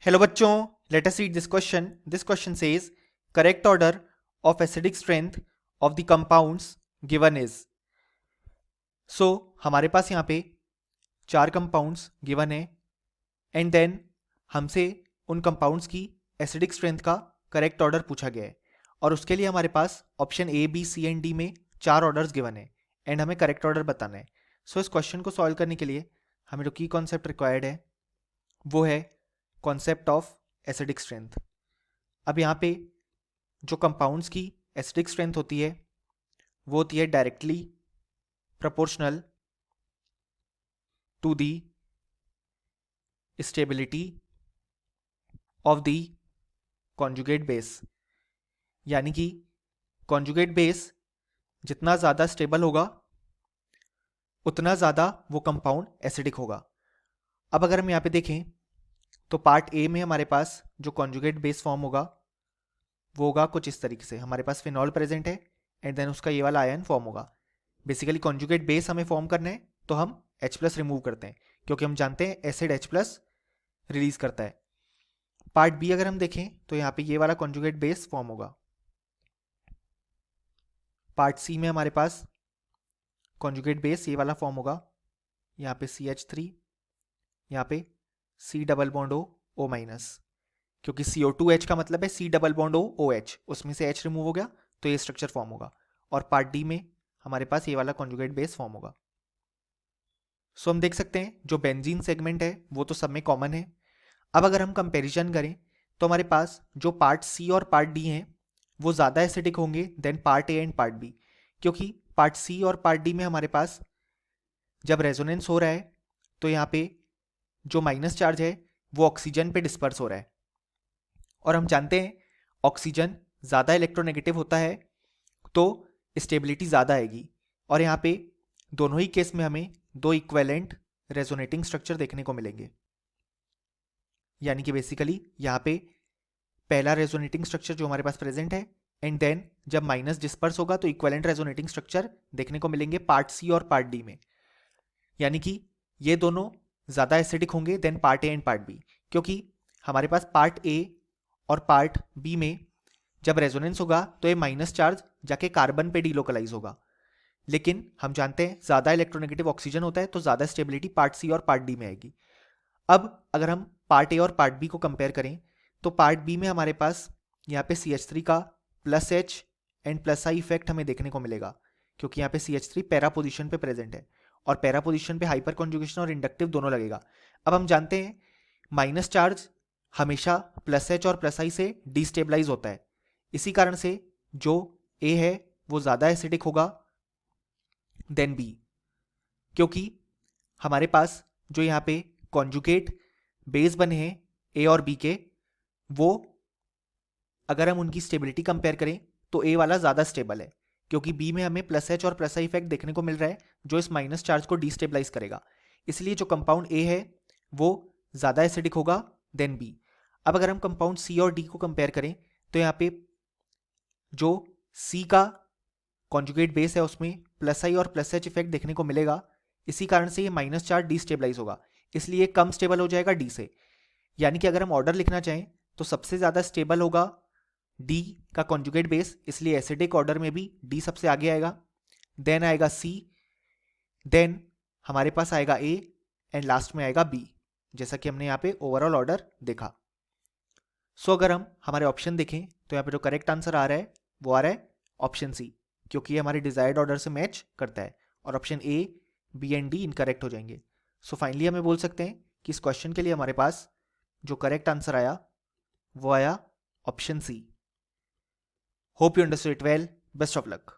Hello बच्चों, let us read this question. This question says correct order of acidic strength of the compounds given is. So हमारे पास यहाँ पे चार compounds given है and then हमसे उन कंपाउंड्स की एसिडिक स्ट्रेंथ का करेक्ट ऑर्डर पूछा गया है और उसके लिए हमारे पास option A B C and D में चार ऑर्डर्स गिवन है एंड हमें करेक्ट ऑर्डर बताना है. सो इस क्वेश्चन को सॉल्व करने के लिए हमें जो की कॉन्सेप्ट रिक्वायर्ड है वो है कॉन्सेप्ट ऑफ एसिडिक स्ट्रेंथ. अब यहाँ पे जो कंपाउंड्स की एसिडिक स्ट्रेंथ होती है वो होती है directly proportional to the stability of the conjugate base. यानी कि कॉन्जुगेट बेस जितना ज़्यादा स्टेबल होगा उतना ज़्यादा वो कंपाउंड एसिडिक होगा. अब अगर हम यहाँ पे देखें तो पार्ट ए में हमारे पास जो कॉन्जुगेट बेस फॉर्म होगा वो होगा कुछ इस तरीके से. हमारे पास फिनॉल प्रेजेंट है एंड देन उसका ये वाला आयन फॉर्म होगा. बेसिकली कॉन्जुगेट बेस हमें फॉर्म करना है तो हम H+ रिमूव करते हैं क्योंकि हम जानते हैं एसिड H+ रिलीज करता है. पार्ट बी अगर हम देखें तो यहाँ पे ये वाला कॉन्जुगेट बेस फॉर्म होगा. पार्ट सी में हमारे पास कॉन्जुगेट बेस ये वाला फॉर्म होगा. यहाँ पे CH3, यहाँ पे C double bond O minus, क्योंकि CO2H का मतलब है C डबल बॉन्ड OH, उसमें से H रिमूव हो गया तो ये स्ट्रक्चर फॉर्म होगा. और पार्ट डी में हमारे पास ये वाला कॉन्जुगेट बेस फॉर्म होगा. सो हम देख सकते हैं जो बेंजीन सेगमेंट है वो तो सब में कॉमन है. अब अगर हम कंपैरिजन करें तो हमारे पास जो पार्ट सी और पार्ट डी हैं वो ज़्यादा एसिडिक होंगे than part A and part B, क्योंकि पार्ट सी और पार्ट डी में हमारे पास जब रेजोनेंस हो रहा है तो यहाँ पे जो माइनस चार्ज है वो ऑक्सीजन पे डिस्पर्स हो रहा है और हम जानते हैं ऑक्सीजन ज़्यादा इलेक्ट्रोनेगेटिव होता है तो स्टेबिलिटी ज़्यादा आएगी. और यहाँ पे दोनों ही केस में हमें दो इक्वेलेंट रेजोनेटिंग स्ट्रक्चर देखने को मिलेंगे. यानी कि बेसिकली यहाँ पे पहला रेजोनेटिंग स्ट्रक्चर जो हमारे पास प्रेजेंट है एंड देन जब माइनस डिस्पर्स होगा तो इक्वेलेंट रेजोनेटिंग स्ट्रक्चर देखने को मिलेंगे पार्ट सी और पार्ट डी में. यानी कि ये दोनों ज़्यादा एसिडिक होंगे than part A and part B, क्योंकि हमारे पास पार्ट ए और पार्ट बी में जब रेजोनेंस होगा तो ये माइनस चार्ज जाके कार्बन पे डिलोकलाइज होगा. लेकिन हम जानते हैं ज़्यादा इलेक्ट्रोनेगेटिव ऑक्सीजन होता है तो ज़्यादा स्टेबिलिटी पार्ट सी और पार्ट डी में आएगी. अब अगर हम पार्ट ए और पार्ट बी को कंपेयर करें तो पार्ट बी में हमारे पास यहाँ पे CH3 का +H एंड +I इफेक्ट हमें देखने को मिलेगा, क्योंकि यहाँ पे CH3 पैरा पोजीशन पे प्रेजेंट है और पैरा पोजीशन पे हाइपर कॉन्जुगेशन और इंडक्टिव दोनों लगेगा. अब हम जानते हैं माइनस चार्ज हमेशा +H और +I से डिस्टेबलाइज होता है. इसी कारण से जो A है वो ज़्यादा एसिडिक होगा देन B, क्योंकि हमारे पास जो यहाँ पे कॉन्जुगेट बेस बने हैं A और B के, वो अगर हम उनकी स्टेबिलिटी कंपेयर करें तो A वाला ज़्यादा स्टेबल है, क्योंकि B में हमें +H और +I इफेक्ट देखने को मिल रहा है जो इस माइनस चार्ज को डिस्टेबलाइज करेगा. इसलिए जो कंपाउंड A है वो ज़्यादा एसिडिक होगा देन B. अब अगर हम कंपाउंड C और D को कंपेयर करें तो यहाँ पे जो C का कॉन्जुगेट बेस है उसमें +I और +H इफेक्ट देखने को मिलेगा. इसी कारण से ये माइनस चार्ज डिस्टेबलाइज होगा, इसलिए कम स्टेबल हो जाएगा D से. यानी कि अगर हम ऑर्डर लिखना चाहें तो सबसे ज़्यादा स्टेबल होगा D का कॉन्जुगेट बेस, इसलिए एसिडिक ऑर्डर में भी D सबसे आगे आएगा, देन आएगा C, देन हमारे पास आएगा A एंड लास्ट में आएगा B, जैसा कि हमने यहाँ पे ओवरऑल ऑर्डर देखा. सो अगर हम हमारे ऑप्शन देखें तो यहाँ पे जो करेक्ट आंसर आ रहा है वो आ रहा है ऑप्शन C, क्योंकि ये हमारे डिजायर्ड ऑर्डर से मैच करता है और option A, B and D incorrect हो जाएंगे. सो फाइनली हमें बोल सकते हैं कि इस क्वेश्चन के लिए हमारे पास जो करेक्ट आंसर आया वो आया option C. Hope you understood it well. Best of luck.